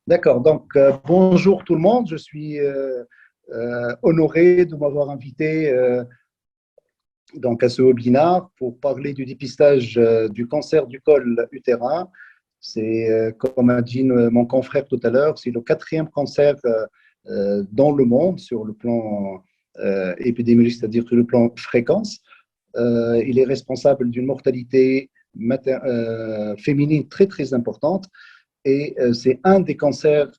D'accord. Donc, bonjour tout le monde. Je suis honoré de m'avoir invité donc à ce webinaire pour parler du dépistage du cancer du col utérin. C'est, comme a dit mon confrère tout à l'heure, c'est le quatrième cancer dans le monde sur le plan épidémiologique, c'est-à-dire sur le plan fréquence. Il est responsable d'une mortalité féminine très, très importante. Et c'est un des cancers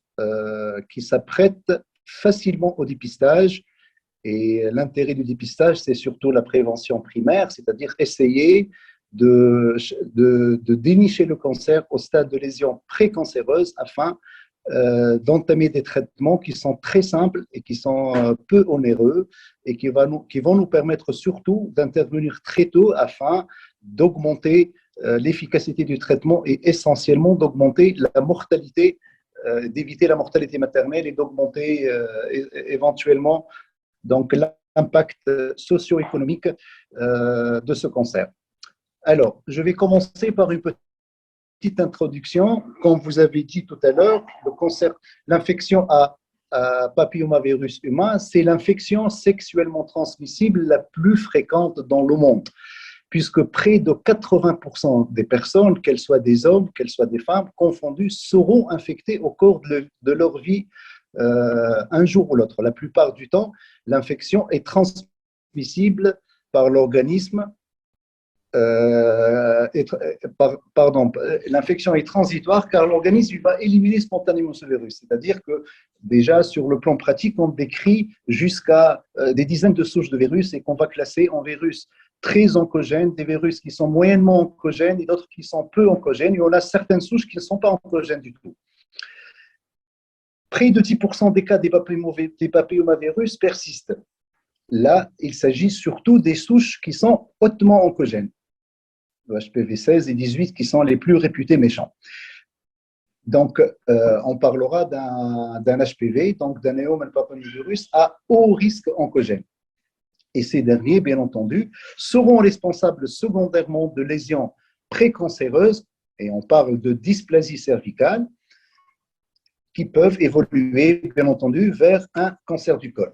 qui s'apprête facilement au dépistage. Et l'intérêt du dépistage, c'est surtout la prévention primaire, c'est-à-dire essayer de dénicher le cancer au stade de lésion précancéreuse afin d'entamer des traitements qui sont très simples et qui sont peu onéreux et qui vont nous permettre surtout d'intervenir très tôt afin d'augmenter l'efficacité du traitement et essentiellement d'augmenter la mortalité, d'éviter la mortalité maternelle et d'augmenter éventuellement donc l'impact socio-économique de ce cancer. Alors, je vais commencer par une petite introduction. Comme vous avez dit tout à l'heure, le cancer, l'infection à papillomavirus humain, c'est l'infection sexuellement transmissible la plus fréquente dans le monde, puisque près de 80% des personnes, qu'elles soient des hommes, qu'elles soient des femmes, confondues, seront infectées au cours de leur vie un jour ou l'autre. La plupart du temps, l'infection est transmissible par l'organisme. Pardon, l'infection est transitoire car l'organisme va éliminer spontanément ce virus. C'est-à-dire que déjà sur le plan pratique, on décrit jusqu'à des dizaines de souches de virus et qu'on va classer en virus très oncogènes, des virus qui sont moyennement oncogènes et d'autres qui sont peu oncogènes. Et on a certaines souches qui ne sont pas oncogènes du tout. Près de 10% des cas des papillomavirus persistent. Là, il s'agit surtout des souches qui sont hautement oncogènes. Le HPV 16 et 18 qui sont les plus réputés méchants. Donc, on parlera d'un HPV, donc d'un human papillomavirus à haut risque oncogène. Et ces derniers, bien entendu, seront responsables secondairement de lésions précancéreuses, et on parle de dysplasie cervicale, qui peuvent évoluer, bien entendu, vers un cancer du col.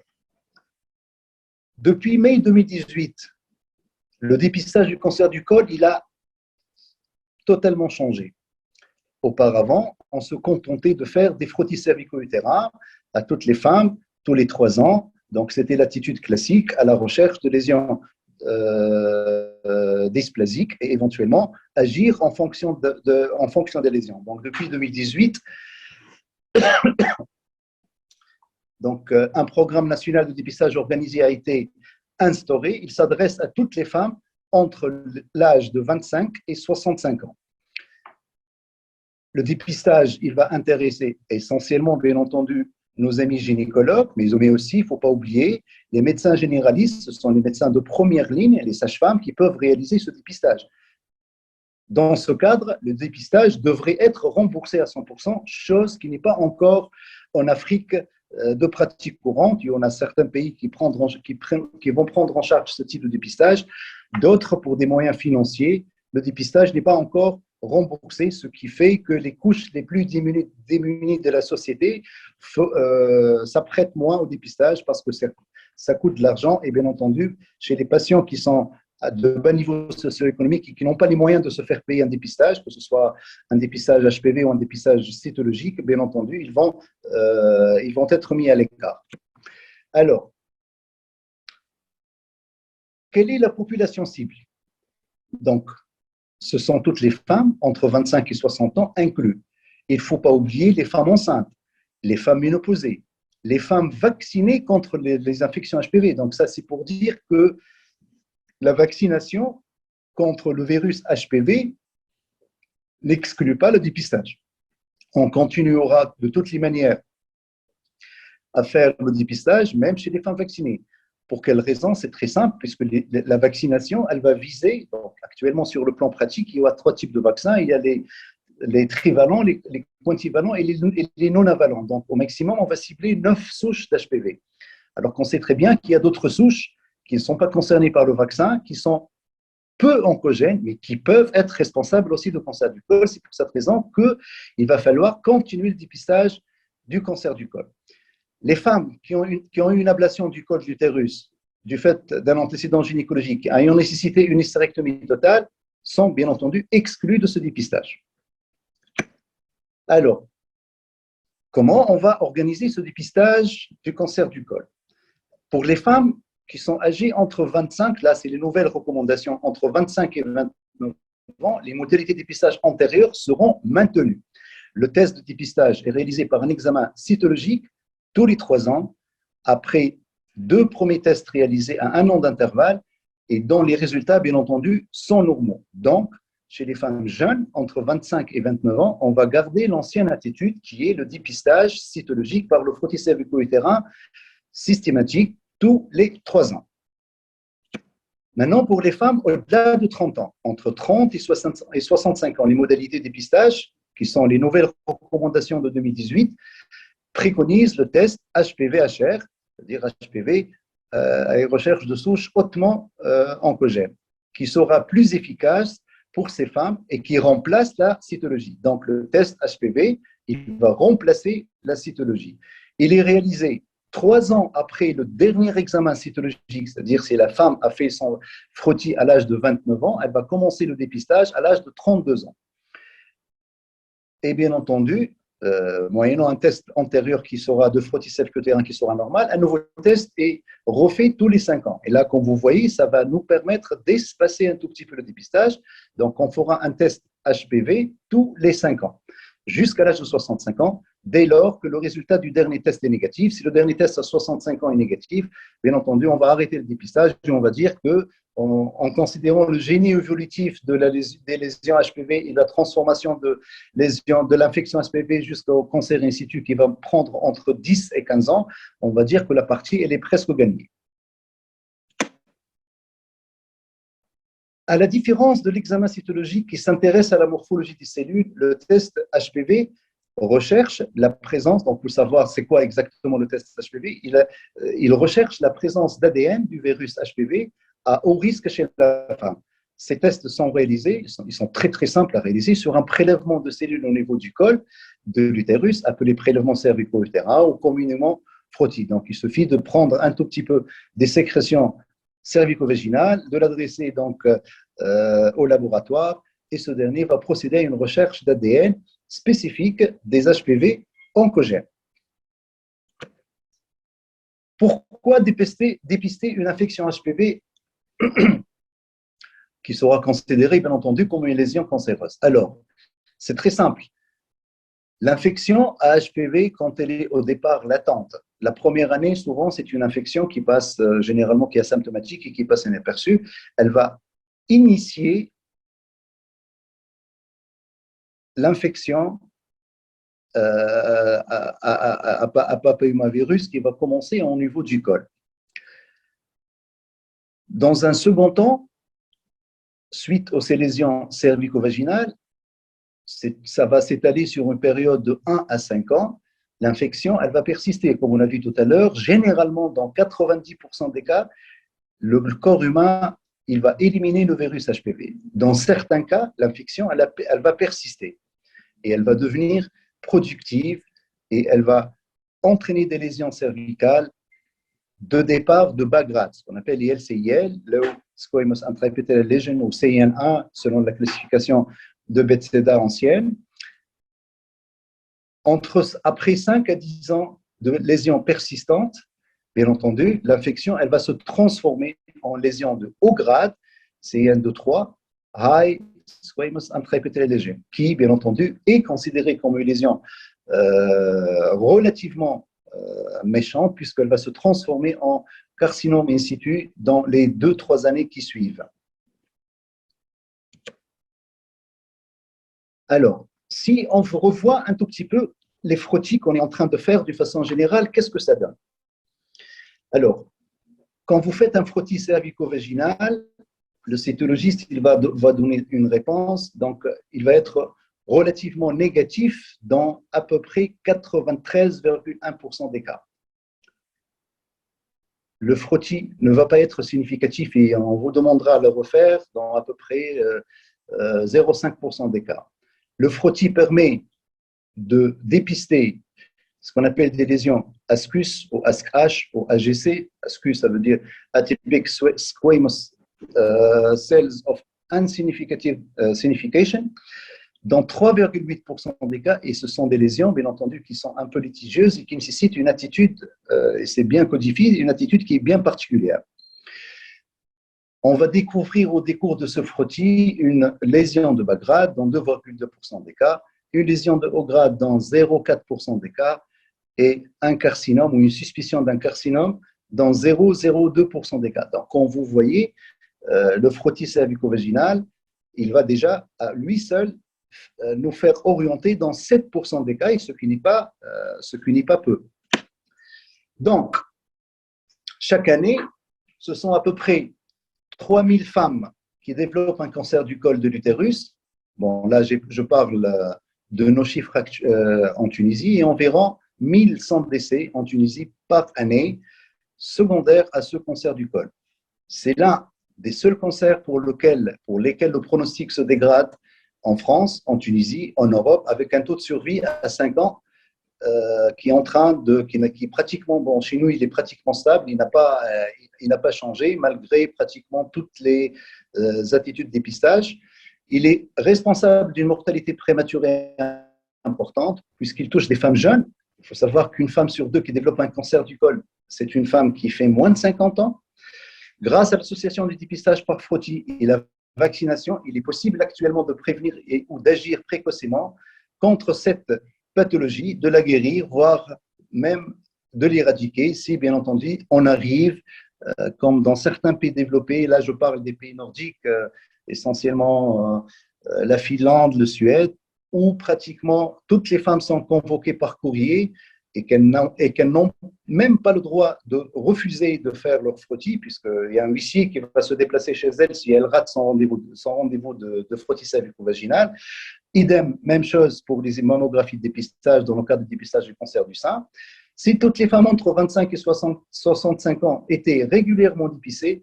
Depuis mai 2018, le dépistage du cancer du col, il a totalement changé. Auparavant, on se contentait de faire des frottis cervico-utérins à toutes les femmes, tous les 3 ans. Donc, c'était l'attitude classique à la recherche de lésions dysplasiques et éventuellement agir en fonction des lésions. Donc, depuis 2018, donc, un programme national de dépistage organisé a été instauré. Il s'adresse à toutes les femmes entre l'âge de 25 et 65 ans. Le dépistage, il va intéresser essentiellement, bien entendu, nos amis gynécologues, mais aussi, il ne faut pas oublier, les médecins généralistes, ce sont les médecins de première ligne, les sages-femmes qui peuvent réaliser ce dépistage. Dans ce cadre, le dépistage devrait être remboursé à 100%, chose qui n'est pas encore en Afrique de pratique courante. Il y en a certains pays qui vont prendre en charge ce type de dépistage, d'autres pour des moyens financiers. Le dépistage n'est pas encore remboursé, ce qui fait que les couches les plus démunies de la société s'apprêtent moins au dépistage parce que ça coûte de l'argent et bien entendu, chez les patients qui sont de bas niveau socio-économique et qui n'ont pas les moyens de se faire payer un dépistage, que ce soit un dépistage HPV ou un dépistage cytologique, bien entendu, ils vont être mis à l'écart. Alors, quelle est la population cible? Donc, ce sont toutes les femmes entre 25 et 60 ans inclus. Il ne faut pas oublier les femmes enceintes, les femmes ménopausées, les femmes vaccinées contre les infections HPV. Donc, ça, c'est pour dire que la vaccination contre le virus HPV n'exclut pas le dépistage. On continuera de toutes les manières à faire le dépistage, même chez les femmes vaccinées. Pour quelle raison? C'est très simple, puisque la vaccination, elle va viser, donc actuellement sur le plan pratique, il y a 3 types de vaccins. Il y a les trivalents, les quintivalents et les non-avalents. Donc au maximum, on va cibler 9 souches d'HPV. Alors qu'on sait très bien qu'il y a d'autres souches qui ne sont pas concernées par le vaccin, qui sont peu oncogènes, mais qui peuvent être responsables aussi de cancer du col. C'est pour cette raison qu'il va falloir continuer le dépistage du cancer du col. Les femmes qui ont eu une ablation du col de l'utérus du fait d'un antécédent gynécologique ayant nécessité une hystérectomie totale sont bien entendu exclues de ce dépistage. Alors, comment on va organiser ce dépistage du cancer du col? Pour les femmes qui sont âgées entre 25, là c'est les nouvelles recommandations, entre 25 et 29 ans, les modalités de dépistage antérieures seront maintenues. Le test de dépistage est réalisé par un examen cytologique tous les 3 ans, après 2 premiers tests réalisés à 1 an d'intervalle et dont les résultats, bien entendu, sont normaux. Donc, chez les femmes jeunes, entre 25 et 29 ans, on va garder l'ancienne attitude qui est le dépistage cytologique par le frottis cervico-utérin systématique tous les 3 ans. Maintenant, pour les femmes au-delà de 30 ans, entre 30 et 65 ans, les modalités de dépistage, qui sont les nouvelles recommandations de 2018, préconisent le test HPV-HR, c'est-à-dire HPV à une recherche de souches hautement oncogènes, qui sera plus efficace pour ces femmes et qui remplace la cytologie. Donc, le test HPV, il va remplacer la cytologie. Il est réalisé 3 ans après le dernier examen cytologique, c'est-à-dire si la femme a fait son frottis à l'âge de 29 ans, elle va commencer le dépistage à l'âge de 32 ans. Et bien entendu, moyennant un test antérieur qui sera de frottis cervico-utérin qui sera normal, un nouveau test est refait tous les 5 ans. Et là, comme vous voyez, ça va nous permettre d'espacer un tout petit peu le dépistage. Donc, on fera un test HPV tous les 5 ans, jusqu'à l'âge de 65 ans, dès lors que le résultat du dernier test est négatif. Si le dernier test à 65 ans est négatif, bien entendu, on va arrêter le dépistage et on va dire que, en considérant le génie évolutif des lésions HPV et la transformation de l'infection HPV jusqu'au cancer in situ qui va prendre entre 10 et 15 ans, on va dire que la partie, elle est presque gagnée. À la différence de l'examen cytologique qui s'intéresse à la morphologie des cellules, le test HPV recherche la présence, donc pour savoir c'est quoi exactement le test HPV, il recherche la présence d'ADN du virus HPV à haut risque chez la femme. Ces tests sont réalisés, ils sont très très simples à réaliser sur un prélèvement de cellules au niveau du col de l'utérus, appelé prélèvement cervico-utérin ou communément frottis. Donc il suffit de prendre un tout petit peu des sécrétions cervico-vaginales, de l'adresser donc au laboratoire et ce dernier va procéder à une recherche d'ADN spécifique des HPV oncogènes. Pourquoi dépister une infection HPV qui sera considérée, bien entendu, comme une lésion cancéreuse? Alors, c'est très simple. L'infection à HPV, quand elle est au départ latente, la première année, souvent, c'est une infection qui passe, généralement, qui est asymptomatique et qui passe inaperçue. Elle va initier l'infection à papillomavirus qui va commencer au niveau du col. Dans un second temps, suite aux ces lésions cervico-vaginales, ça va s'étaler sur une période de 1 à 5 ans. L'infection, elle va persister, comme on a vu tout à l'heure. Généralement, dans 90% des cas, le corps humain, il va éliminer le virus HPV. Dans certains cas, l'infection, elle va persister et elle va devenir productive et elle va entraîner des lésions cervicales de départ de bas grade, ce qu'on appelle les LCIL, Low Squamous Intraepithelial Lesion ou CIN1, selon la classification de Bethesda ancienne. Après 5 à 10 ans de lésions persistantes, bien entendu, l'infection, elle va se transformer en lésion de haut grade, CIN2-3, High Squamous Intraepithelial Lesion, qui, bien entendu, est considérée comme une lésion relativement méchante, puisqu'elle va se transformer en carcinome in situ dans les 2-3 années qui suivent. Alors, si on revoit un tout petit peu les frottis qu'on est en train de faire de façon générale, qu'est-ce que ça donne? Alors, quand vous faites un frottis cervico-vaginal, le cytologiste il va donner une réponse, donc il va être relativement négatif dans à peu près 93,1% des cas. le frottis ne va pas être significatif et on vous demandera de le refaire dans à peu près 0,5% des cas. Le frottis permet de dépister ce qu'on appelle des lésions ASCUS ou ASCH ou AGC. ASCUS, ça veut dire Atypic Squamous Cells of Unsignificant Signification, dans 3,8% des cas, et ce sont des lésions, bien entendu, qui sont un peu litigieuses et qui nécessitent une attitude, et c'est bien codifié, une attitude qui est bien particulière. On va découvrir au décours de ce frottis une lésion de bas grade dans 2,2% des cas, une lésion de haut grade dans 0,4% des cas, et un carcinome ou une suspicion d'un carcinome dans 0,02% des cas. Donc, quand vous voyez le frottis cervico-vaginal, il va déjà à lui seul nous faire orienter dans 7% des cas, ce qui n'est pas peu. Donc, chaque année, ce sont à peu près 3000 femmes qui développent un cancer du col de l'utérus. Bon, là, je parle de nos chiffres en Tunisie, et environ 1100 décès en Tunisie par année, secondaires à ce cancer du col. C'est l'un des seuls cancers pour lesquels le pronostic se dégrade en France, en Tunisie, en Europe, avec un taux de survie à 5 ans qui est pratiquement, bon, chez nous, il est pratiquement stable, il n'a pas changé malgré pratiquement toutes les attitudes de dépistage. Il est responsable d'une mortalité prématurée importante puisqu'il touche des femmes jeunes. Il faut savoir qu'une femme sur deux qui développe un cancer du col, c'est une femme qui fait moins de 50 ans. Grâce à l'association du dépistage par frottis et la vaccination, il est possible actuellement de prévenir ou d'agir précocement contre cette pathologie, de la guérir, voire même de l'éradiquer si, bien entendu, on arrive, comme dans certains pays développés, là je parle des pays nordiques, essentiellement la Finlande, le Suède, où pratiquement toutes les femmes sont convoquées par courrier et qu'elles n'ont même pas le droit de refuser de faire leur frottis, puisqu'il y a un huissier qui va se déplacer chez elles si elle rate son rendez-vous de frottis cervico-vaginal. Idem, même chose pour les mammographies de dépistage dans le cas de dépistage du cancer du sein. Si toutes les femmes entre 25 et 65 ans étaient régulièrement dépistées,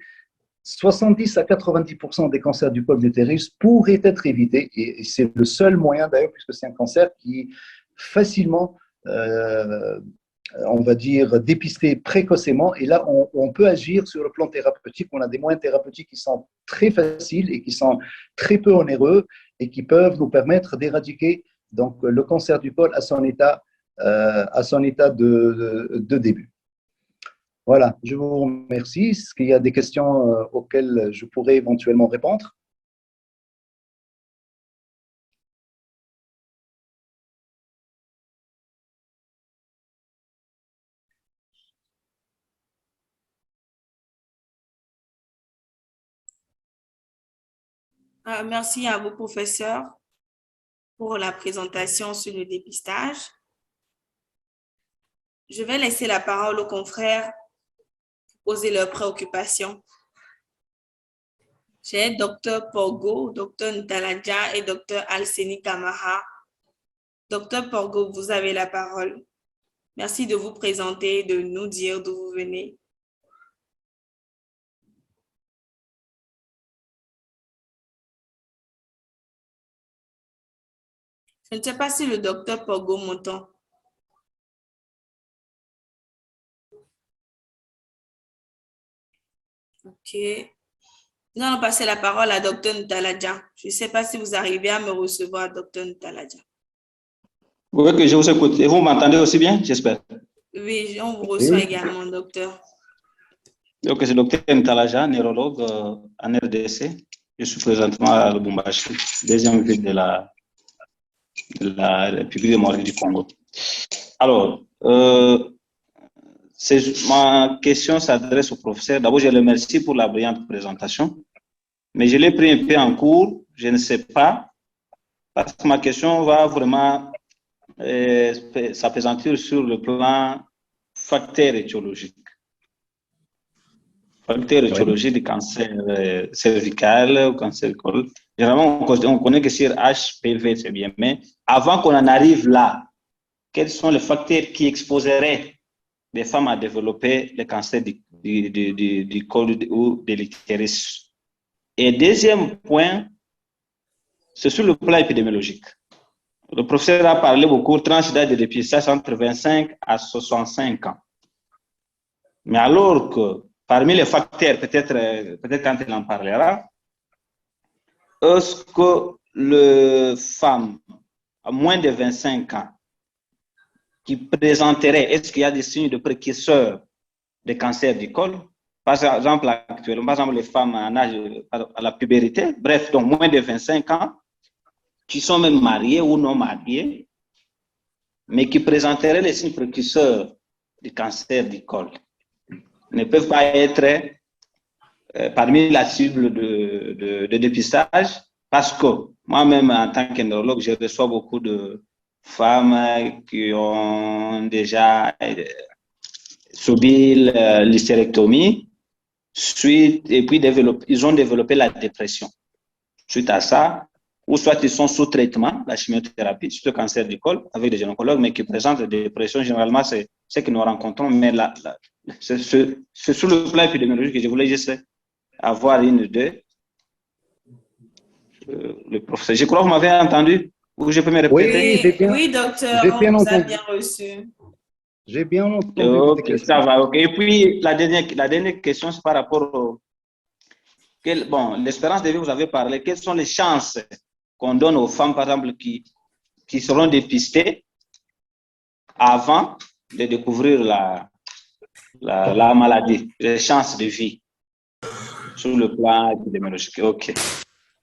70 à 90% des cancers du col de l'utérus pourraient être évités, et c'est le seul moyen d'ailleurs, puisque c'est un cancer qui est facilement, on va dire, dépisté précocement, et là on peut agir sur le plan thérapeutique. On a des moyens thérapeutiques qui sont très faciles et qui sont très peu onéreux et qui peuvent nous permettre d'éradiquer donc le cancer du col à son état de début. Voilà, je vous remercie. Est-ce qu'il y a des questions auxquelles je pourrais éventuellement répondre? Merci à vous, professeur, pour la présentation sur le dépistage. Je vais laisser la parole aux confrères pour poser leurs préoccupations. J'ai Dr Porgo, Dr Ntaladja et Dr Alseni Kamara. Dr Porgo, vous avez la parole. Merci de vous présenter et de nous dire d'où vous venez. Je ne sais pas si le docteur Porgo m'entend. Ok. Nous allons passer la parole à Dr Ntaladja. Je ne sais pas si vous arrivez à me recevoir, Dr Ntaladja. Oui, que je vous écoute. Et vous m'entendez aussi bien, j'espère? Oui, on vous reçoit également, docteur. Donc, c'est le docteur Ntaladja, neurologue en RDC. Je suis présentement à Lubumbashi, deuxième ville de la République démocratique du Congo. Alors, ma question s'adresse au professeur. D'abord, je le remercie pour la brillante présentation, mais je l'ai pris un peu en cours, je ne sais pas, parce que ma question va vraiment s'appesantir sur le plan facteur étiologique. Facteur étiologique du cancer cervical ou cancer du col. Généralement, on connaît que sur HPV, c'est bien, mais avant qu'on en arrive là, quels sont les facteurs qui exposeraient des femmes à développer le cancer du col ou de l'utérus. Et deuxième point, c'est sur le plan épidémiologique. Le professeur a parlé beaucoup, tranche d'âge de dépistage entre 25 à 65 ans. Mais alors que parmi les facteurs, peut-être quand il en parlera, est-ce que les femmes à moins de 25 ans qui présenteraient, est-ce qu'il y a des signes de précurseurs de cancer du col? Par exemple, actuellement, par exemple, les femmes en âge à la puberté, bref, donc moins de 25 ans, qui sont même mariées ou non mariées, mais qui présenteraient les signes précurseurs du cancer du col, ne peuvent pas être parmi la cible de dépistage, parce que moi-même, en tant que neurologue, je reçois beaucoup de femmes qui ont déjà subi l'hystérectomie, et puis ils ont développé la dépression. Suite à ça, ou soit ils sont sous traitement, la chimiothérapie, sur le cancer du col, avec des gynécologues, mais qui présentent des dépressions. Généralement, c'est ce que nous rencontrons, mais c'est sur le plan épidémiologique que je voulais juste avoir une idée. Le professeur, je crois que vous m'avez entendu, ou je peux me répéter? Oui, docteur, on vous a bien reçu. J'ai bien entendu. Ok, ça va, ok. Et puis, la dernière question, c'est par rapport au... l'espérance de vie, vous avez parlé. Quelles sont les chances qu'on donne aux femmes, par exemple, qui seront dépistées avant de découvrir la maladie, les chances de vie sur le plan épidémiologique? Ok.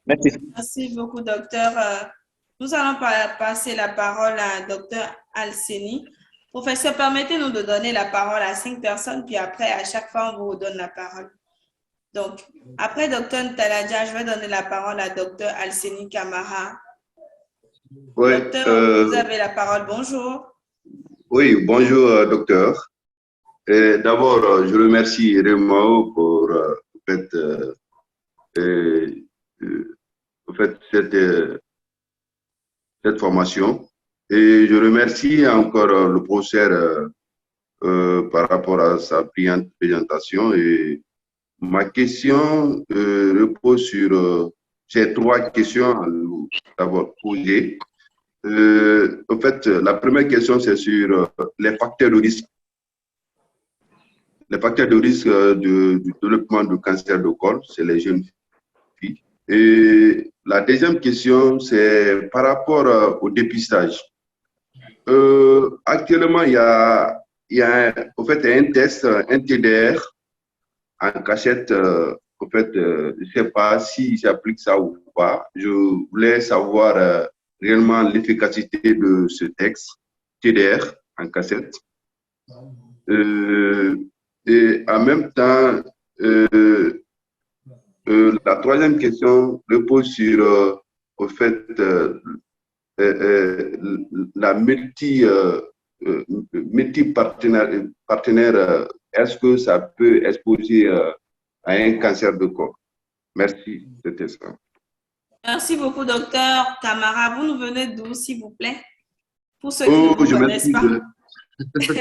Merci. Merci beaucoup, docteur. Nous allons passer la parole à docteur Alseni. Professeur, permettez-nous de donner la parole à 5 personnes, puis après, à chaque fois, on vous redonne la parole. Donc, après docteur Taladja, je vais donner la parole à docteur Alseni Kamara. Oui, docteur, vous avez la parole. Bonjour. Oui, bonjour, docteur. D'abord, je remercie Rémao pour cette formation. Et je remercie encore le professeur par rapport à sa brillante présentation. Et ma question repose sur ces 3 questions à nous d'abord poser. En fait, la première question, c'est sur les facteurs de risque. Les facteurs de risque du développement du cancer du col, c'est les jeunes filles. Et la deuxième question, c'est par rapport au dépistage. Actuellement, il y a en fait, un test, un TDR en cachette. En fait, je ne sais pas si j'applique ça ou pas. Je voulais savoir réellement l'efficacité de ce texte TDR en cassette. Et en même temps, la troisième question repose sur au fait la multi-partenaire. Est-ce que ça peut exposer à un cancer de corps? Merci, c'était ça. Merci beaucoup, docteur Kamara. Vous nous venez d'où, s'il vous plaît? Pour ceux qui ne vous connaissent pas. Je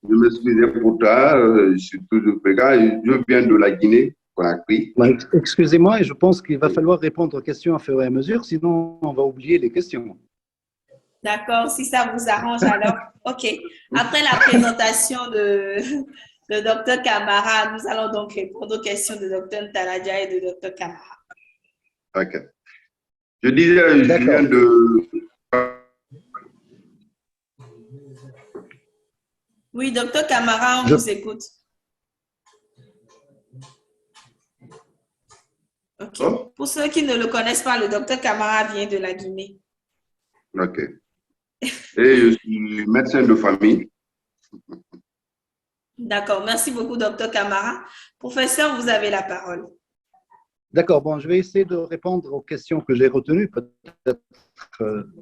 m'excuse pour ça, je suis toujours présent. Je viens de la Guinée, Conakry. Excusez-moi, et je pense qu'il va falloir répondre aux questions à fur et à mesure, sinon on va oublier les questions. D'accord, si ça vous arrange alors. OK. Après la présentation de Dr Kamara, nous allons donc répondre aux questions de Dr Taladja et de Dr Kamara. OK. Je disais, je viens de... Oui, Dr Kamara, on vous écoute. OK. Oh? Pour ceux qui ne le connaissent pas, le Dr Kamara vient de la Guinée. OK. Et je suis médecin de famille. D'accord. Merci beaucoup, Dr Kamara. Professeur, vous avez la parole. D'accord. Bon, je vais essayer de répondre aux questions que j'ai retenues. Peut-être,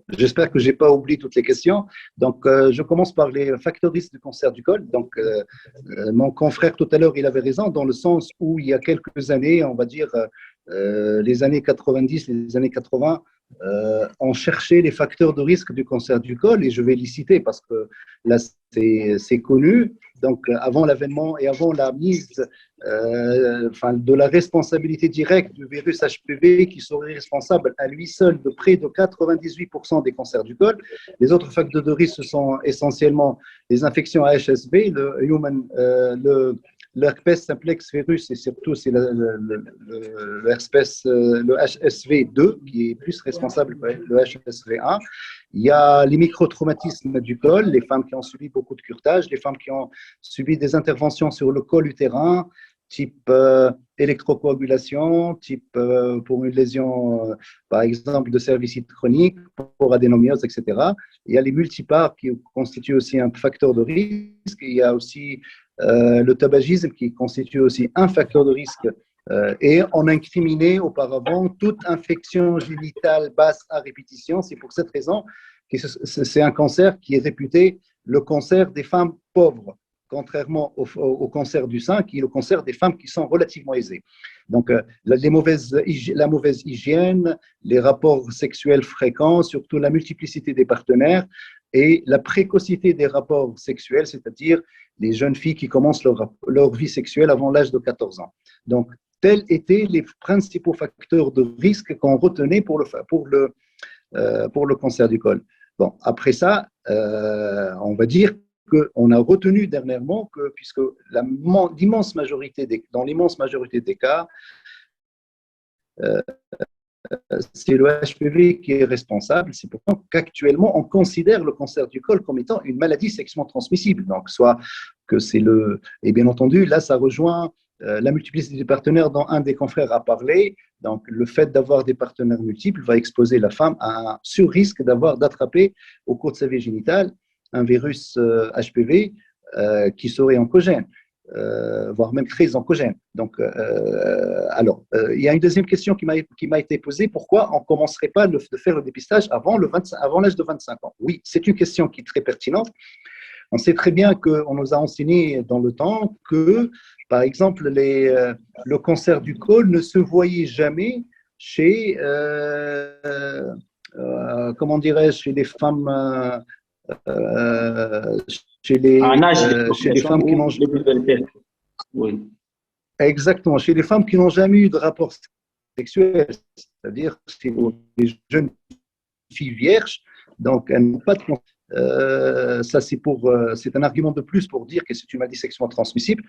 j'espère que je n'ai pas oublié toutes les questions. Donc, je commence par les facteurs risques du cancer du col. Donc, mon confrère tout à l'heure, il avait raison dans le sens où il y a quelques années, on va dire les années 90, les années 80, ont cherché les facteurs de risque du cancer du col, et je vais les citer parce que là, c'est connu. Donc, avant l'avènement et avant la mise de la responsabilité directe du virus HPV qui serait responsable à lui seul de près de 98% des cancers du col, les autres facteurs de risque sont essentiellement les infections à HSV, l'herpès simplex virus, et surtout c'est le HSV2 qui est plus responsable que le HSV1. Il y a les microtraumatismes du col, les femmes qui ont subi beaucoup de curetage, les femmes qui ont subi des interventions sur le col utérin, type électrocoagulation, type pour une lésion, par exemple, de cervicite chronique, pour adénomiose, etc. Il y a les multipares qui constituent aussi un facteur de risque. Il y a aussi le tabagisme qui constitue aussi un facteur de risque. Et on incriminait auparavant toute infection génitale basse à répétition. C'est pour cette raison que c'est un cancer qui est réputé le cancer des femmes pauvres, contrairement au cancer du sein, qui est le cancer des femmes qui sont relativement aisées. Donc, la mauvaise hygiène, les rapports sexuels fréquents, surtout la multiplicité des partenaires et la précocité des rapports sexuels, c'est-à-dire les jeunes filles qui commencent leur vie sexuelle avant l'âge de 14 ans. Donc, tels étaient les principaux facteurs de risque qu'on retenait pour le cancer du col. Bon, après ça, on va dire qu'on a retenu dernièrement que, puisque dans l'immense majorité des cas, c'est le HPV qui est responsable. C'est pourtant qu'actuellement, on considère le cancer du col comme étant une maladie sexuellement transmissible. Donc, soit que c'est et bien entendu, là, ça rejoint la multiplicité des partenaires dont un des confrères a parlé. Donc, le fait d'avoir des partenaires multiples va exposer la femme à un sur-risque d'attraper au cours de sa vie génitale un virus HPV qui serait oncogène, voire même très oncogène. Donc, il y a une deuxième question qui m'a été posée. Pourquoi on ne commencerait pas de faire le dépistage avant l'âge de 25 ans? Oui, c'est une question qui est très pertinente. On sait très bien qu'on nous a enseigné dans le temps que, par exemple, le cancer du col ne se voyait jamais chez, chez les femmes, chez les femmes qui n'ont oui. Exactement, chez les femmes qui n'ont jamais eu de rapport sexuel, c'est-à-dire chez les jeunes filles vierges, donc elles n'ont pas de ça, c'est un argument de plus pour dire que c'est une maladie sexuellement transmissible.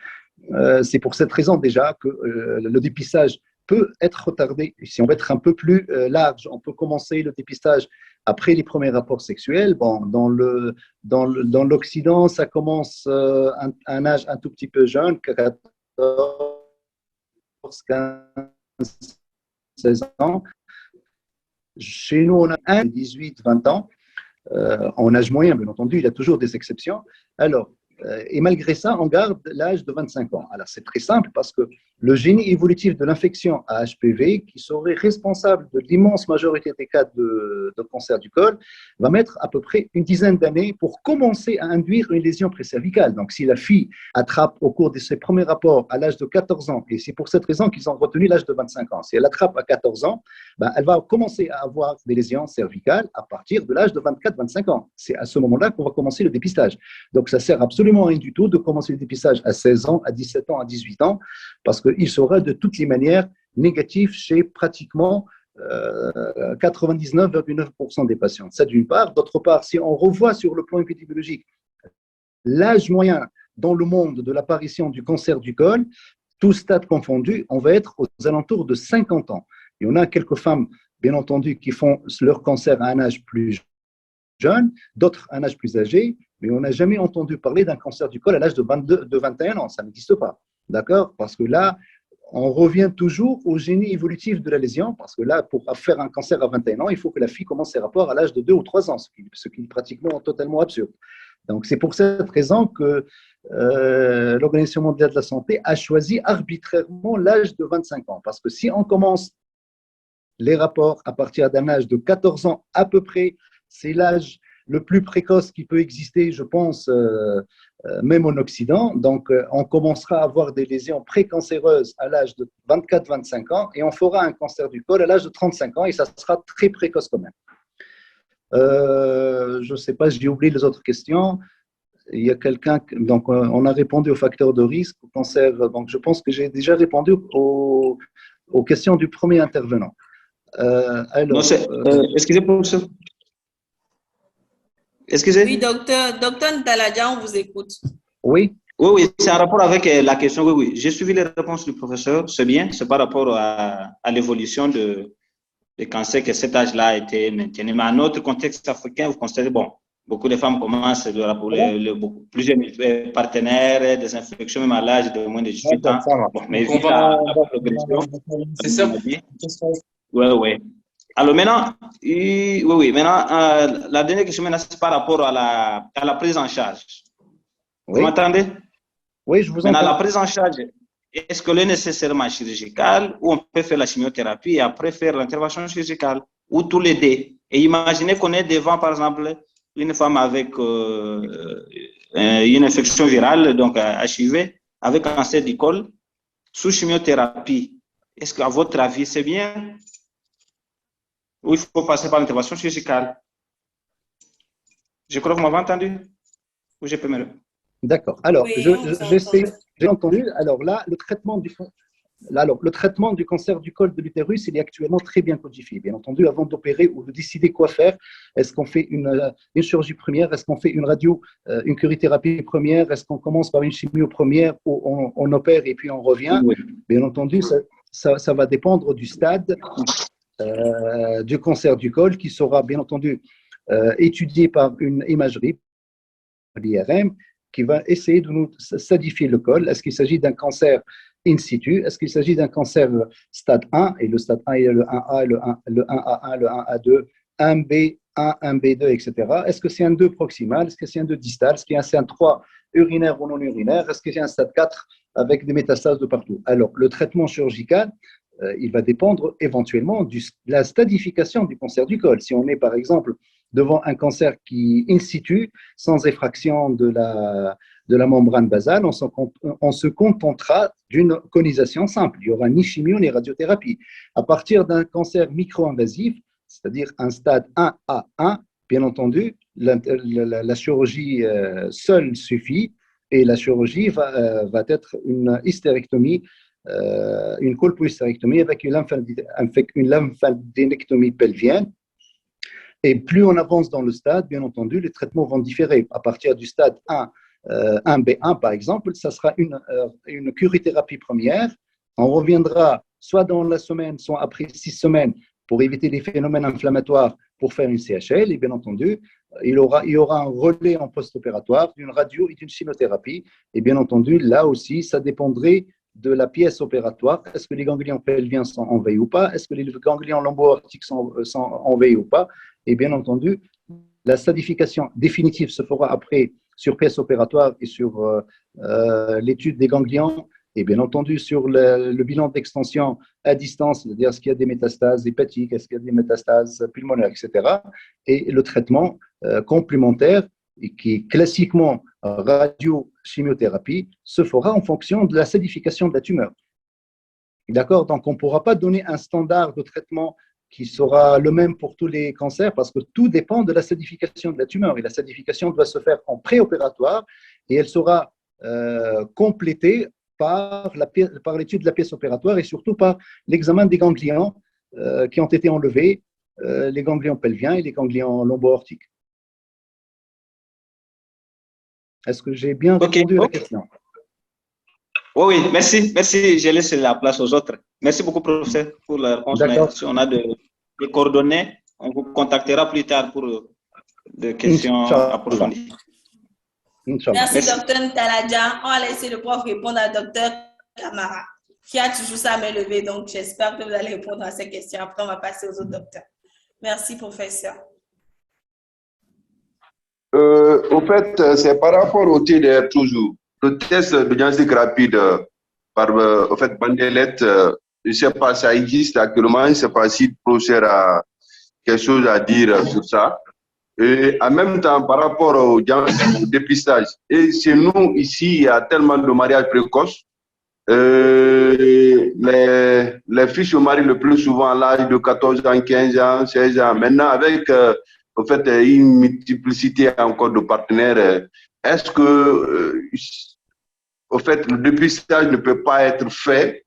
C'est pour cette raison déjà que le dépistage peut être retardé. Si on veut être un peu plus large, on peut commencer le dépistage après les premiers rapports sexuels. Bon, dans l'Occident, ça commence à un âge un tout petit peu jeune, 14, 15, 16 ans. Chez nous, on a 18, 20 ans. En âge moyen, bien entendu, il y a toujours des exceptions. Alors, et malgré ça, on garde l'âge de 25 ans. Alors, c'est très simple parce que le génie évolutif de l'infection à HPV, qui serait responsable de l'immense majorité des cas de cancer du col, va mettre à peu près une dizaine d'années pour commencer à induire une lésion précervicale. Donc, si la fille attrape au cours de ses premiers rapports à l'âge de 14 ans, et c'est pour cette raison qu'ils ont retenu l'âge de 25 ans, si elle attrape à 14 ans, elle va commencer à avoir des lésions cervicales à partir de l'âge de 24-25 ans. C'est à ce moment-là qu'on va commencer le dépistage. Donc, ça sert absolument rien du tout de commencer le dépistage à 16 ans, à 17 ans, à 18 ans, parce qu'il sera de toutes les manières négatif chez pratiquement 99,9% des patients. Ça d'une part. D'autre part, si on revoit sur le plan épidémiologique l'âge moyen dans le monde de l'apparition du cancer du col, tout stade confondu, on va être aux alentours de 50 ans. Il y en a quelques femmes, bien entendu, qui font leur cancer à un âge plus jeune, d'autres à un âge plus âgé, mais on n'a jamais entendu parler d'un cancer du col à l'âge de 21 ans. Ça n'existe pas. D'accord? Parce que là, on revient toujours au génie évolutif de la lésion, parce que là, pour faire un cancer à 21 ans, il faut que la fille commence ses rapports à l'âge de 2 ou 3 ans, ce qui est pratiquement totalement absurde. Donc, c'est pour cette raison que l'Organisation mondiale de la santé a choisi arbitrairement l'âge de 25 ans. Parce que si on commence les rapports à partir d'un âge de 14 ans à peu près, c'est l'âge le plus précoce qui peut exister, je pense, même en Occident. Donc, on commencera à avoir des lésions précancéreuses à l'âge de 24-25 ans et on fera un cancer du col à l'âge de 35 ans et ça sera très précoce quand même. Je ne sais pas, j'ai oublié les autres questions. Il y a quelqu'un, donc on a répondu aux facteurs de risque, au cancer. Donc, je pense que j'ai déjà répondu aux questions du premier intervenant. Non, excusez, professeur. Excusez. Oui, docteur Ntalaja, on vous écoute. Oui. Oui, c'est en rapport avec la question. Oui. J'ai suivi les réponses du professeur. C'est bien, c'est par rapport à l'évolution des cancers que cet âge-là a été maintenu. Mais en notre contexte africain, vous constatez, bon, beaucoup de femmes commencent plusieurs partenaires, des infections même à l'âge de moins de 18 ans. Bon, mais vu la progression, c'est ça. Oui. Alors maintenant, maintenant, la dernière question, c'est par rapport à la prise en charge. Oui. Vous m'entendez? Oui, je vous entends. Maintenant, la prise en charge, est-ce qu'elle est nécessairement chirurgicale ou on peut faire la chimiothérapie et après faire l'intervention chirurgicale ou tous les deux? Et imaginez qu'on est devant, par exemple, une femme avec une infection virale, donc HIV, avec cancer du col, sous chimiothérapie. Est-ce qu'à votre avis, c'est bien? Ou il faut passer par l'intervention chirurgicale? Je crois que vous m'avez entendu. Ou je peux me... D'accord. Alors, oui, j'ai entendu. Alors là, le traitement du cancer du col de l'utérus, il est actuellement très bien codifié. Bien entendu, avant d'opérer ou de décider quoi faire, est-ce qu'on fait une chirurgie première, est-ce qu'on fait une radio, une curithérapie première, est-ce qu'on commence par une chimio première ou on opère et puis on revient? Oui. Bien entendu, ça va dépendre du stade du cancer du col qui sera bien entendu étudié par une imagerie, l'IRM, qui va essayer de nous stadifier le col. Est-ce qu'il s'agit d'un cancer in situ? Est-ce qu'il s'agit d'un cancer stade 1? Et le stade 1, il y a le 1A, le 1A1, le 1A2, 1B1, 1B2, etc. Est-ce que c'est un 2 proximal? Est-ce que c'est un 2 distal? Est-ce qu'il y a un 3 urinaire ou non urinaire? Est-ce qu'il y a un stade 4 avec des métastases de partout? Alors, le traitement chirurgical, il va dépendre éventuellement de la stadification du cancer du col. Si on est, par exemple, devant un cancer qui in situ, sans effraction de la membrane basale, on se contentera d'une conisation simple. Il n'y aura ni chimio ni radiothérapie. À partir d'un cancer micro-invasif, c'est-à-dire un stade 1A1, bien entendu, la chirurgie seule suffit et la chirurgie va être une hystérectomie, une colpohystérectomie avec une lymphadénectomie pelvienne. Et plus on avance dans le stade, bien entendu, les traitements vont différer. À partir du stade 1B1, par exemple, ça sera une curithérapie première. On reviendra soit dans la semaine, soit après 6 semaines pour éviter les phénomènes inflammatoires pour faire une CHL. Et bien entendu, il y aura un relais en post-opératoire d'une radio et d'une chimiothérapie. Et bien entendu, là aussi, ça dépendrait de la pièce opératoire. Est-ce que les ganglions pelviens sont en veille ou pas? Est-ce que les ganglions lombo-aortiques sont en veille ou pas? Et bien entendu, la stadification définitive se fera après sur pièce opératoire et sur l'étude des ganglions et bien entendu sur le bilan d'extension à distance, c'est-à-dire est-ce qu'il y a des métastases hépatiques, est-ce qu'il y a des métastases pulmonaires, etc. Et le traitement complémentaire qui est classiquement radio-chimiothérapie se fera en fonction de la stadification de la tumeur. D'accord? Donc, on ne pourra pas donner un standard de traitement qui sera le même pour tous les cancers parce que tout dépend de la stadification de la tumeur. Et la stadification doit se faire en préopératoire et elle sera complétée par l'étude de la pièce opératoire et surtout par l'examen des ganglions qui ont été enlevés, les ganglions pelviens et les ganglions lombo-aortiques. Est-ce que j'ai bien répondu à la question? Oui, merci. Je laisse la place aux autres. Merci beaucoup, professeur, pour la réponse. Si on a des coordonnées, on vous contactera plus tard pour des questions approfondies. Merci, docteur Ntalaja. On va laisser le prof répondre à docteur Camara, qui a toujours sa main levée. Donc, j'espère que vous allez répondre à ces questions. Après, on va passer aux autres docteurs. Merci, professeur. Au fait, c'est par rapport au TDR toujours. Le test de diagnostic rapide par bandelette, je ne sais pas, ça existe actuellement. Je ne sais pas si le professeur a quelque chose à dire sur ça. Et en même temps, par rapport au dépistage, et chez nous, ici, il y a tellement de mariages précoces. Les filles se marient le plus souvent à l'âge de 14 ans, 15 ans, 16 ans. Maintenant, avec en fait, une multiplicité encore de partenaires, est-ce que au fait, le dépistage ne peut pas être fait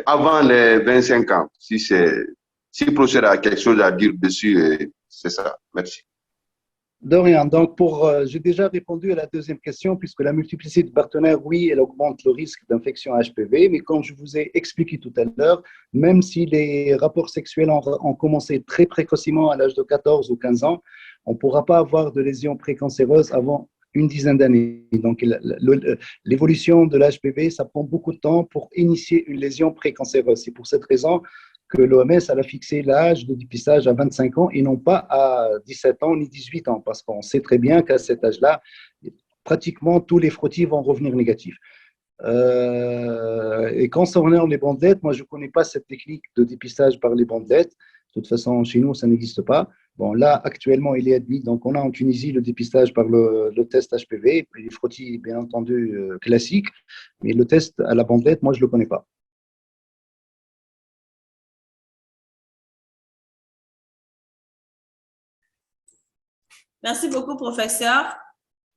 avant les 25 ans? Si le professeur a quelque chose à dire dessus, c'est ça. Merci. De rien. Donc, j'ai déjà répondu à la deuxième question, puisque la multiplicité de partenaires, oui, elle augmente le risque d'infection HPV, mais comme je vous ai expliqué tout à l'heure, même si les rapports sexuels ont commencé très précocement à l'âge de 14 ou 15 ans, on ne pourra pas avoir de lésions précancéreuses avant une dizaine d'années. Donc, l'évolution de l'HPV, ça prend beaucoup de temps pour initier une lésion précancéreuse. C'est pour cette raison que l'OMS a fixé l'âge de dépistage à 25 ans et non pas à 17 ans ni 18 ans, parce qu'on sait très bien qu'à cet âge-là, pratiquement tous les frottis vont revenir négatifs. Et concernant les bandelettes, moi je ne connais pas cette technique de dépistage par les bandelettes. De toute façon, chez nous, ça n'existe pas. Bon, là, actuellement, il est admis. Donc, on a en Tunisie le dépistage par le test HPV, les frottis, bien entendu, classiques. Mais le test à la bandelette, moi, je ne le connais pas. Merci beaucoup, professeur.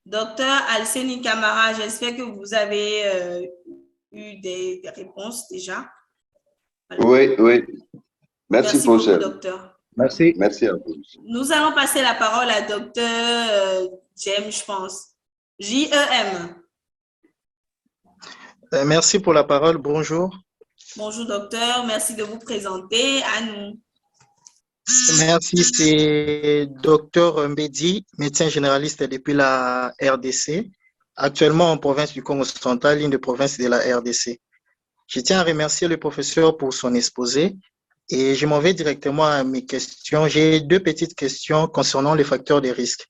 Docteur Alseni Camara, j'espère que vous avez eu des réponses déjà. Oui, oui. Merci professeur. Beaucoup, docteur. Merci. Merci à vous. Nous allons passer la parole à docteur Jem, je pense. J-E-M. Merci pour la parole. Bonjour. Bonjour, docteur. Merci de vous présenter à nous. Merci, c'est Dr Mbedi, médecin généraliste depuis la RDC, actuellement en province du Congo central, ligne de province de la RDC. Je tiens à remercier le professeur pour son exposé et je m'en vais directement à mes questions. J'ai deux petites questions concernant les facteurs de risque.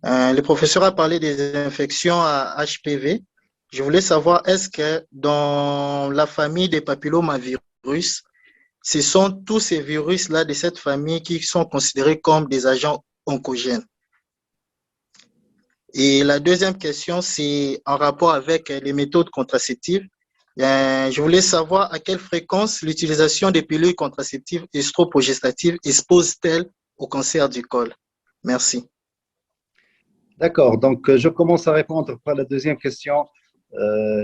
Le professeur a parlé des infections à HPV. Je voulais savoir, est-ce que dans la famille des papillomavirus, ce sont tous ces virus-là de cette famille qui sont considérés comme des agents oncogènes? Et la deuxième question, c'est en rapport avec les méthodes contraceptives. Je voulais savoir à quelle fréquence l'utilisation des pilules contraceptives estroprogestatives expose-t-elle au cancer du col? Merci. D'accord, donc je commence à répondre par la deuxième question.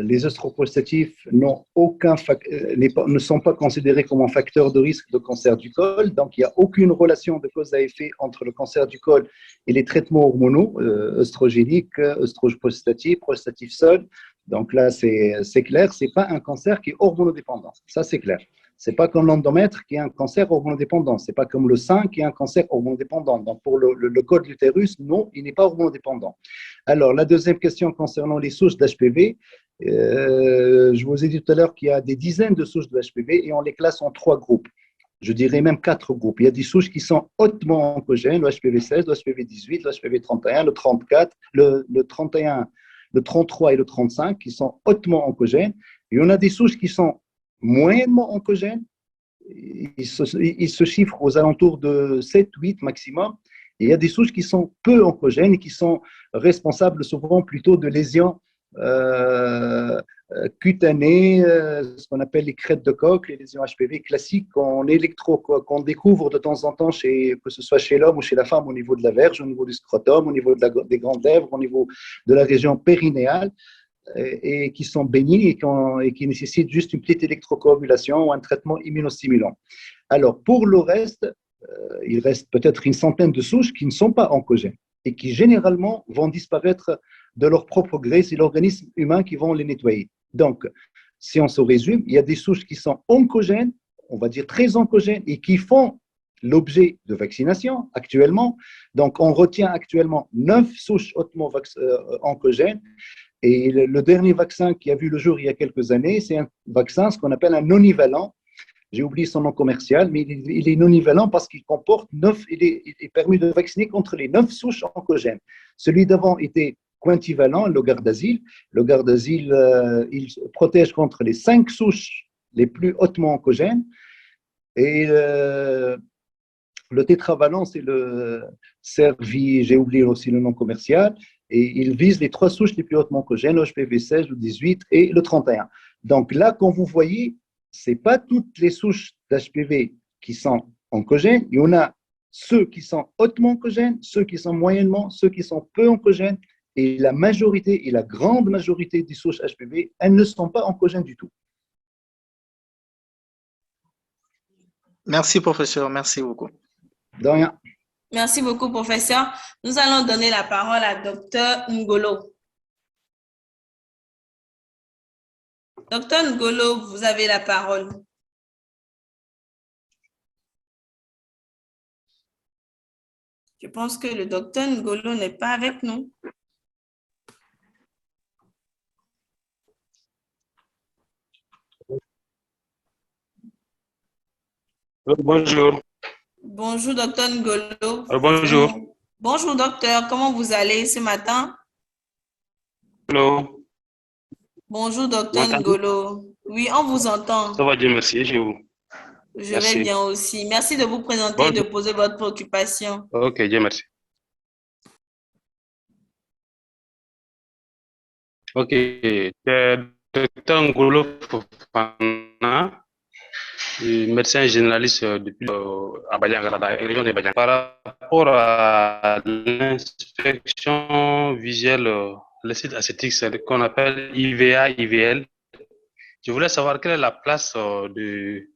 Les estroprogestatifs ne sont pas considérés comme un facteur de risque de cancer du col, donc il n'y a aucune relation de cause à effet entre le cancer du col et les traitements hormonaux, œstrogéniques, œstroprogestatifs, progestatifs seuls. Donc là, c'est clair, ce n'est pas un cancer qui est hormonodépendant, ça c'est clair. Ce n'est pas comme l'endomètre qui est un cancer hormonodépendant. Ce n'est pas comme le sein qui est un cancer hormonodépendant. Donc, pour le col de l'utérus, non, il n'est pas hormonodépendant. Alors, la deuxième question concernant les souches d'HPV, je vous ai dit tout à l'heure qu'il y a des dizaines de souches de HPV et on les classe en 3 groupes. Je dirais même 4 groupes. Il y a des souches qui sont hautement oncogènes, le HPV 16, le HPV 18, le HPV 31, le 34, le 31, le 33 et le 35 qui sont hautement oncogènes. Et on a des souches qui sont moyennement oncogènes, ils se chiffrent aux alentours de 7, 8 maximum. Et il y a des souches qui sont peu oncogènes et qui sont responsables souvent plutôt de lésions cutanées, ce qu'on appelle les crêtes de coque, les lésions HPV classiques qu'on découvre de temps en temps, que ce soit chez l'homme ou chez la femme, au niveau de la verge, au niveau du scrotum, au niveau des grandes lèvres, au niveau de la région périnéale, et qui sont bénignes et qui nécessitent juste une petite électrocoagulation ou un traitement immunostimulant. Alors, pour le reste, il reste peut-être une centaine de souches qui ne sont pas oncogènes et qui généralement vont disparaître de leur propre gré. C'est l'organisme humain qui va les nettoyer. Donc, si on se résume, il y a des souches qui sont oncogènes, on va dire très oncogènes, et qui font l'objet de vaccination actuellement. Donc, on retient actuellement 9 souches hautement oncogènes. Et le dernier vaccin qui a vu le jour il y a quelques années, c'est un vaccin, ce qu'on appelle un nonivalent. J'ai oublié son nom commercial, mais il est nonivalent parce qu'il comporte 9, il est permis de vacciner contre les 9 souches oncogènes. Celui d'avant était quintivalent, le Gardasil. Le Gardasil, il protège contre les 5 souches les plus hautement oncogènes. Et Le tétravalent, c'est le Cervi, j'ai oublié aussi le nom commercial, et il vise les 3 souches les plus hautement oncogènes, le HPV 16, le 18 et le 31. Donc là, quand vous voyez, ce n'est pas toutes les souches d'HPV qui sont oncogènes, il y en a ceux qui sont hautement oncogènes, ceux qui sont moyennement, ceux qui sont peu oncogènes, et la majorité et la grande majorité des souches HPV, elles ne sont pas oncogènes du tout. Merci, professeur. Merci beaucoup. De rien. Merci beaucoup, professeur. Nous allons donner la parole à Dr Ngolo. Dr Ngolo, vous avez la parole. Je pense que le docteur Ngolo n'est pas avec nous. Bonjour. Bonjour, docteur Ngolo. Bonjour. Bonjour, docteur. Comment vous allez ce matin? Hello. Bonjour, docteur Ngolo. Oui, on vous entend. Ça va, Dieu merci. Je vous. Je vais bien aussi. Merci de vous présenter et de poser votre préoccupation. Ok, Dieu merci. Ok, c'est docteur Ngolo Fofana, médecin généraliste depuis Abadjan, région de Abadjan. Par rapport à l'inspection visuelle, l'acide acétique, c'est ce qu'on appelle IVA, IVL. Je voulais savoir quelle est la place de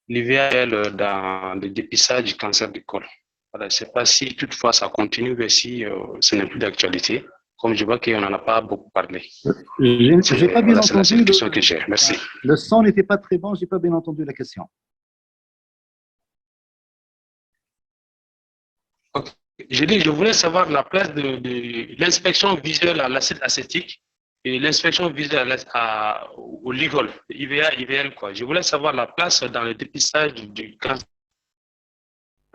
l'IVL dans le dépistage du cancer du col. Voilà, je ne sais pas si toutefois ça continue ou si ce n'est plus d'actualité. Comme je vois qu'on n'en a pas beaucoup parlé. Je n'ai pas bien entendu. C'est la question que j'ai. Merci. Le son n'était pas très bon, je n'ai pas bien entendu la question. Okay. Je voulais savoir la place de l'inspection visuelle à l'acide acétique et l'inspection visuelle au ligol, IVA, IVL, quoi. Je voulais savoir la place dans le dépistage du cancer.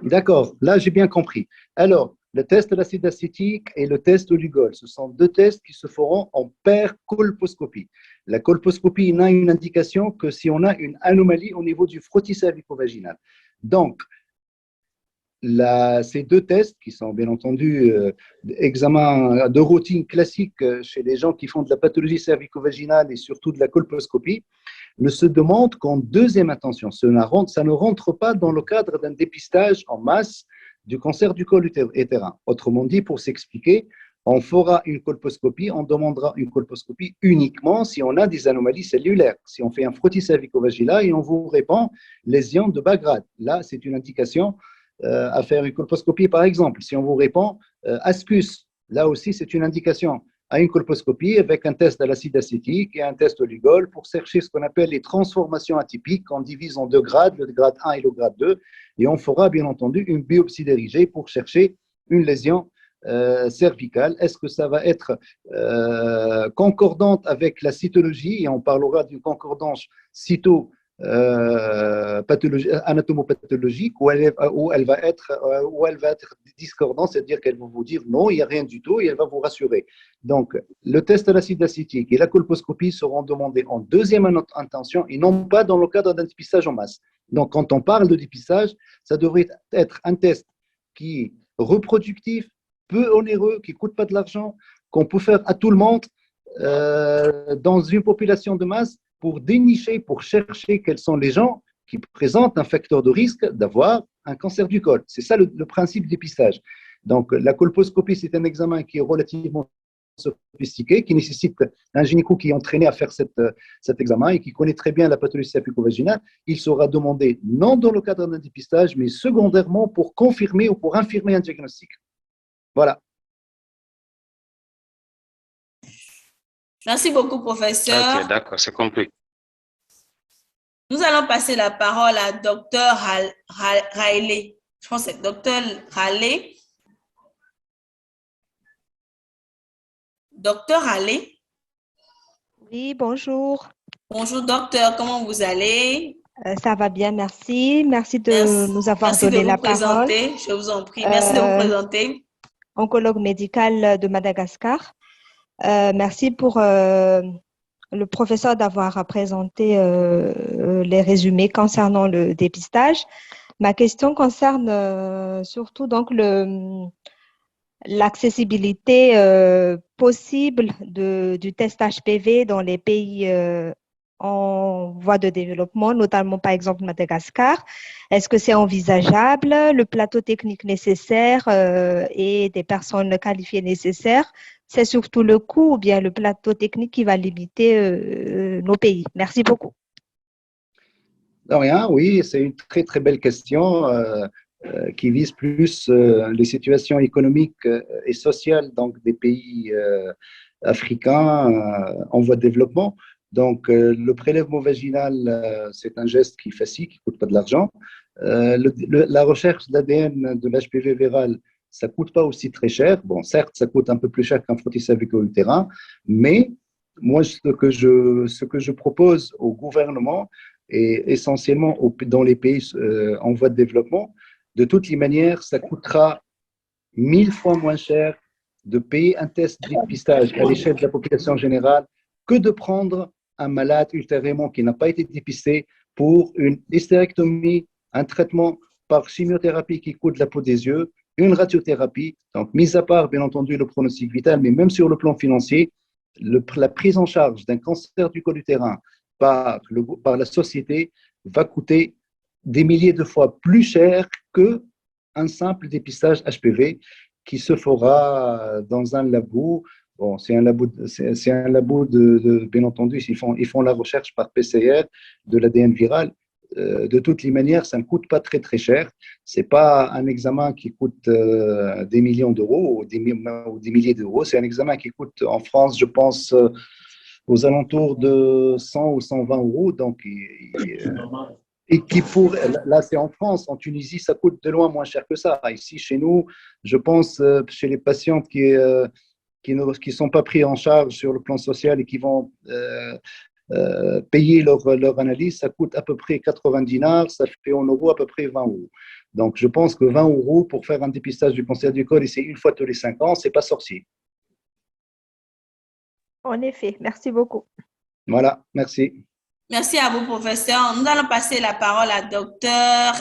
D'accord, là j'ai bien compris. Alors, le test de l'acide acétique et le test de Lugol, ce sont 2 tests qui se feront en paire colposcopie. La colposcopie n'a une indication que si on a une anomalie au niveau du frottis cervico-vaginal. Donc, ces 2 tests, qui sont bien entendu examens de routine classiques chez les gens qui font de la pathologie cervico-vaginale et surtout de la colposcopie, ne se demandent qu'en deuxième intention. Ça ne rentre pas dans le cadre d'un dépistage en masse du cancer du col utérin. Autrement dit, pour s'expliquer, on fera une colposcopie, on demandera une colposcopie uniquement si on a des anomalies cellulaires. Si on fait un frottis cervico-vaginal et on vous répond lésion de bas grade, là, c'est une indication à faire une colposcopie, par exemple. Si on vous répond ascus, là aussi, c'est une indication à une colposcopie avec un test de l'acide acétique et un test de Lugol pour chercher ce qu'on appelle les transformations atypiques. On divise en 2 grades, le grade 1 et le grade 2, et on fera bien entendu une biopsie dirigée pour chercher une lésion cervicale. Est-ce que ça va être concordante avec la cytologie, et on parlera d'une concordance anatomopathologique, où elle va être discordante, c'est-à-dire qu'elle va vous dire non, il n'y a rien du tout, et elle va vous rassurer. Donc, le test de l'acide acétique et la colposcopie seront demandés en deuxième intention et non pas dans le cadre d'un dépistage en masse. Donc, quand on parle de dépistage, ça devrait être un test qui est reproductif, peu onéreux, qui ne coûte pas de l'argent, qu'on peut faire à tout le monde dans une population de masse pour dénicher, pour chercher quels sont les gens qui présentent un facteur de risque d'avoir un cancer du col. C'est ça le principe du dépistage. Donc, la colposcopie, c'est un examen qui est relativement sophistiqué, qui nécessite un gynéco qui est entraîné à faire cet examen et qui connaît très bien la pathologie cervico-vaginale. Il sera demandé non dans le cadre d'un dépistage, mais secondairement pour confirmer ou pour infirmer un diagnostic. Voilà. Merci beaucoup, professeur. Ok, d'accord, c'est compris. Nous allons passer la parole à Dr Riley. Je pense que c'est Dr Riley. Dr Riley. Oui, bonjour. Bonjour, docteur. Comment vous allez? Ça va bien, merci. Merci de nous avoir donné la parole. Je vous en prie. Merci de vous présenter. Oncologue médical de Madagascar. Merci pour le professeur d'avoir présenté les résumés concernant le dépistage. Ma question concerne surtout donc l'accessibilité possible du test HPV dans les pays en voie de développement, notamment par exemple Madagascar. Est-ce que c'est envisageable, le plateau technique nécessaire et des personnes qualifiées nécessaires? C'est surtout le coût ou bien le plateau technique qui va limiter nos pays? Merci beaucoup. De rien, oui, c'est une très très belle question qui vise plus les situations économiques et sociales donc des pays africains en voie de développement. Donc le prélèvement vaginal, c'est un geste qui est facile, qui coûte pas de l'argent. La recherche d'ADN de l'HPV viral, ça coûte pas aussi très cher. Bon, certes, ça coûte un peu plus cher qu'un frottis cervico-utérin, mais moi, ce que je propose au gouvernement, et essentiellement dans les pays en voie de développement, de toutes les manières, ça coûtera 1000 fois moins cher de payer un test de dépistage à l'échelle de la population générale que de prendre un malade ultérieurement qui n'a pas été dépisté pour une hystérectomie, un traitement par chimiothérapie qui coûte la peau des yeux, une radiothérapie. Donc, mis à part, bien entendu, le pronostic vital, mais même sur le plan financier, la prise en charge d'un cancer du col utérin par la société va coûter des milliers de fois plus cher qu'un simple dépistage HPV qui se fera dans un labo. Bon, c'est un labo bien entendu, ils font la recherche par PCR de l'ADN viral. De toutes les manières, ça ne coûte pas très très cher. C'est pas un examen qui coûte des millions d'euros ou des milliers d'euros. C'est un examen qui coûte en France, je pense, aux alentours de 100 ou 120 euros. Donc, et qui là, c'est en France. En Tunisie, ça coûte de loin moins cher que ça. Ici, chez nous, je pense, chez les patientes qui sont pas pris en charge sur le plan social et qui vont payer leur analyse, ça coûte à peu près 90 dinars, ça fait en euros à peu près 20 euros. Donc, je pense que 20 euros pour faire un dépistage du cancer du col, et c'est une fois tous les 5 ans, c'est pas sorcier. En effet, merci beaucoup. Voilà, merci. Merci à vous, professeur. Nous allons passer la parole à docteur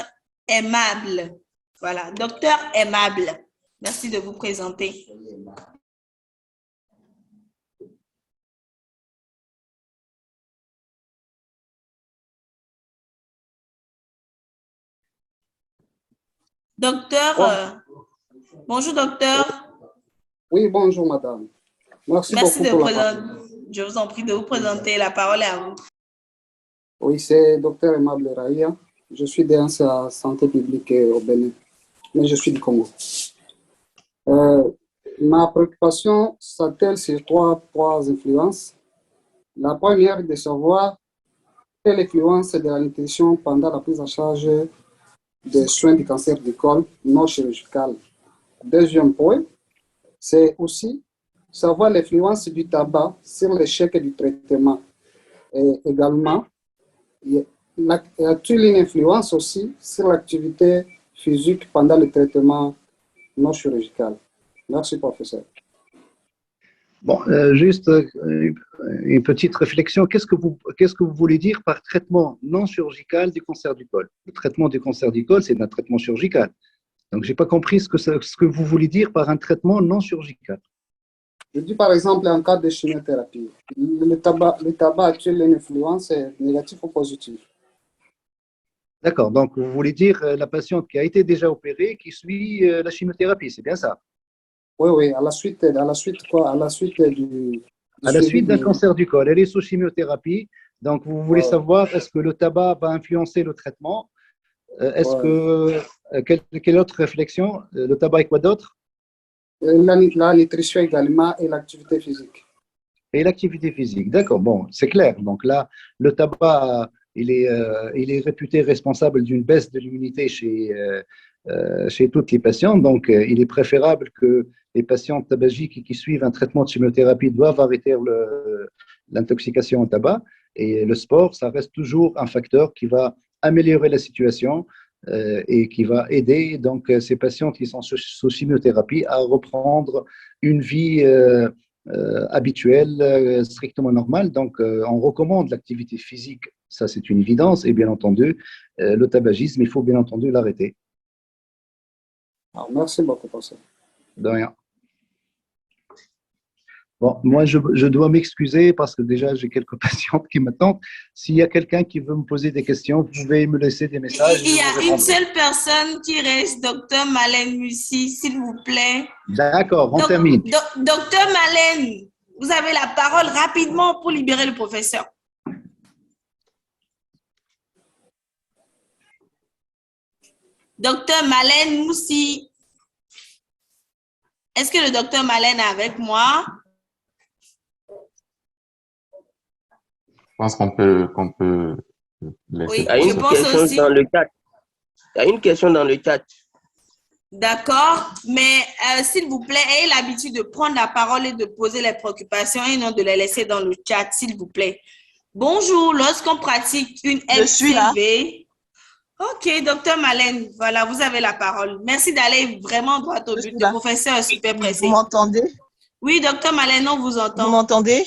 Aimable. Voilà, docteur Aimable. Merci de vous présenter. Docteur, bonjour docteur. Oui, bonjour madame. Merci beaucoup de pour présenter. Je vous en prie de vous présenter. La parole est à vous. Oui, c'est docteur Aimable Rahia. Je suis dans la santé publique au Bénin, mais je suis du Congo. Ma préoccupation s'attelle sur trois influences. La première est de savoir quelle influence de la nutrition pendant la prise en charge des soins du cancer du col non chirurgical. Deuxième point, c'est aussi savoir l'influence du tabac sur l'échec du traitement. Et également, y a-t-il une influence aussi sur l'activité physique pendant le traitement non chirurgical? Merci, professeur. Bon, juste une petite réflexion. Qu'est-ce que vous voulez dire par traitement non chirurgical du cancer du col? Le traitement du cancer du col, c'est un traitement chirurgical. Donc, je n'ai pas compris ce que vous voulez dire par un traitement non chirurgical. Je dis par exemple en cas de chimiothérapie, le tabac a-t-il une influence négative ou positive? D'accord, donc vous voulez dire la patiente qui a été déjà opérée, qui suit la chimiothérapie, c'est bien ça? Oui, à la suite quoi? À la suite d'un cancer du col, elle est sous chimiothérapie, donc vous voulez savoir est-ce que le tabac va influencer le traitement? Quelle autre réflexion? Le tabac et quoi d'autre? La nutrition également et l'activité physique. Et l'activité physique, d'accord, bon, c'est clair. Donc là, le tabac, il est réputé responsable d'une baisse de l'immunité chez toutes les patientes. Donc, il est préférable que les patientes tabagiques qui suivent un traitement de chimiothérapie doivent arrêter l'intoxication au tabac. Et le sport, ça reste toujours un facteur qui va améliorer la situation et qui va aider donc ces patientes qui sont sous chimiothérapie à reprendre une vie habituelle, strictement normale. Donc, on recommande l'activité physique Ça, c'est une évidence. Et bien entendu, le tabagisme, il faut bien entendu l'arrêter. Merci beaucoup, professeur. De rien. Bon, moi, je dois m'excuser parce que déjà, j'ai quelques patientes qui m'attendent. S'il y a quelqu'un qui veut me poser des questions, vous pouvez me laisser des messages. Il y a une seule personne qui reste, docteur Malène Mussi, s'il vous plaît. D'accord, on termine. Docteur Malène, vous avez la parole rapidement pour libérer le professeur. Docteur Malène Moussi, est-ce que le docteur Malène est avec moi? Je pense qu'on peut laisser. Oui, Il y a une question aussi. dans le chat. Il y a une question dans le chat. D'accord, mais s'il vous plaît, ayez l'habitude de prendre la parole et de poser les préoccupations et non de les laisser dans le chat, s'il vous plaît. Bonjour, lorsqu'on pratique une LCV. Ok, docteur Malène, voilà, vous avez la parole. Merci d'aller vraiment droit au but. Le professeur est super pressé. Vous m'entendez? Oui, docteur Malène, on vous entend. Vous m'entendez?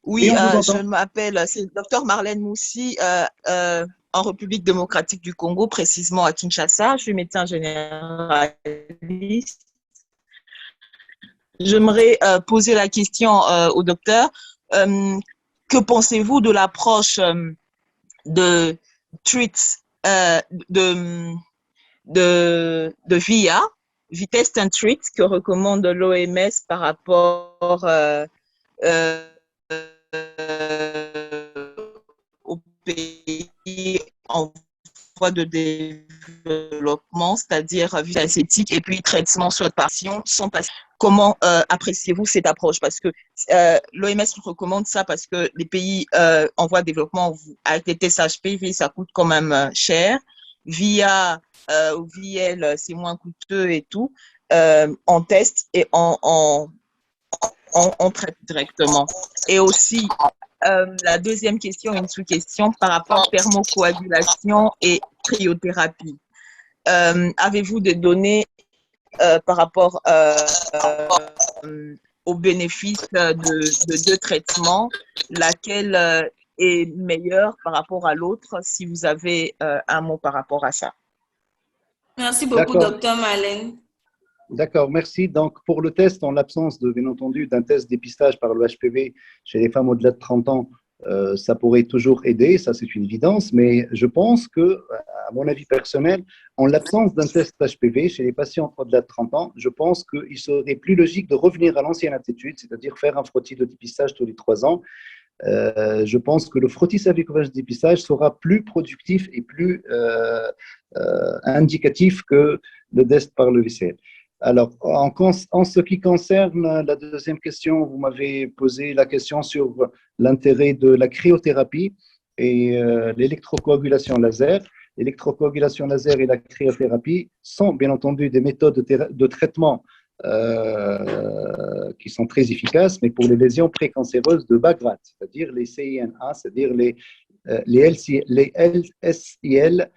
Oui, je m'appelle, c'est docteur Marlène Moussi, en République démocratique du Congo, précisément à Kinshasa. Je suis médecin généraliste. J'aimerais poser la question au docteur. Que pensez-vous de l'approche de treats de VIA, Vitesse and Treat, que recommande l'OMS par rapport aux pays en voie de développement, c'est-à-dire vue acétique et puis traitement soit par passion sans passion. Comment appréciez-vous cette approche? Parce que l'OMS recommande ça parce que les pays en voie de développement avec les tests HPV, ça coûte quand même cher. Via VL, c'est moins coûteux et tout. On teste et on traite directement. Et aussi, la deuxième question, une sous-question par rapport à thermocoagulation et cryothérapie. Avez-vous des données par rapport aux bénéfices de deux traitements, laquelle est meilleure par rapport à l'autre, si vous avez un mot par rapport à ça? Merci beaucoup, docteur Malène. D'accord, merci. Donc, pour le test, en l'absence, bien entendu, d'un test dépistage par le HPV chez les femmes au-delà de 30 ans, ça pourrait toujours aider, ça c'est une évidence, mais je pense que, à mon avis personnel, en l'absence d'un test HPV chez les patients au-delà de 30 ans, je pense qu'il serait plus logique de revenir à l'ancienne attitude, c'est-à-dire faire un frottis de dépistage tous les 3 ans. Je pense que le frottis avec ovage de dépistage sera plus productif et plus indicatif que le test par le VCL. Alors, en ce qui concerne la deuxième question, vous m'avez posé la question sur l'intérêt de la cryothérapie et l'électrocoagulation laser. L'électrocoagulation laser et la cryothérapie sont bien entendu des méthodes de traitement qui sont très efficaces, mais pour les lésions précancéreuses de bas grade, c'est-à-dire les CINA, c'est-à-dire les LSIL,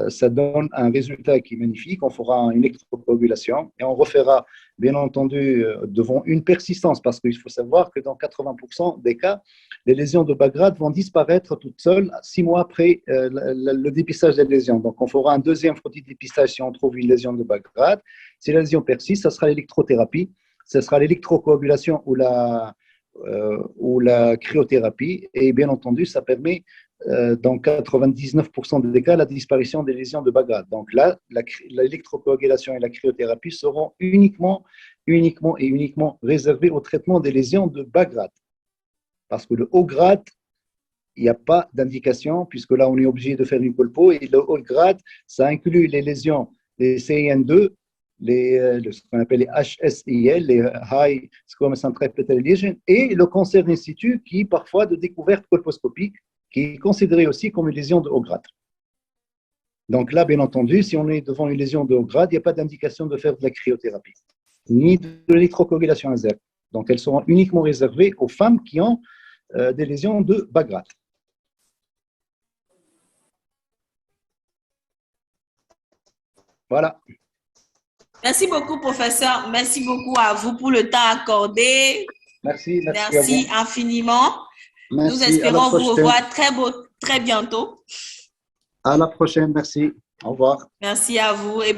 ça donne un résultat qui est magnifique. On fera une électrocoagulation et on refera, bien entendu, devant une persistance, parce qu'il faut savoir que dans 80% des cas, les lésions de bas grade vont disparaître toutes seules 6 mois après le dépistage des lésions. Donc, on fera un deuxième frottis de dépistage si on trouve une lésion de bas grade. Si la lésion persiste, ça sera l'électrothérapie, ce sera l'électrocoagulation ou la cryothérapie. Et bien entendu, ça permet dans 99% des cas, la disparition des lésions de bas grade. Donc là, l'électrocoagulation et la cryothérapie seront uniquement réservées au traitement des lésions de bas grade. Parce que le haut grade, il n'y a pas d'indication, puisque là, on est obligé de faire une colpo, et le haut grade, ça inclut les lésions, les CIN2, ce qu'on appelle les HSIL, les High Squamous Central Epithelial Lesion, et le cancer in situ, qui est parfois de découverte colposcopique, qui est considéré aussi comme une lésion de haut grade. Donc là, bien entendu, si on est devant une lésion de haut grade, il n'y a pas d'indication de faire de la cryothérapie, ni de l'électrocoagulation laser. Donc elles seront uniquement réservées aux femmes qui ont des lésions de bas grade. Voilà. Merci beaucoup, professeur. Merci beaucoup à vous pour le temps accordé. Merci Merci infiniment. Merci. Nous À la espérons vous prochaine. revoir très bientôt. À la prochaine. Merci. Au revoir. Merci à vous. Et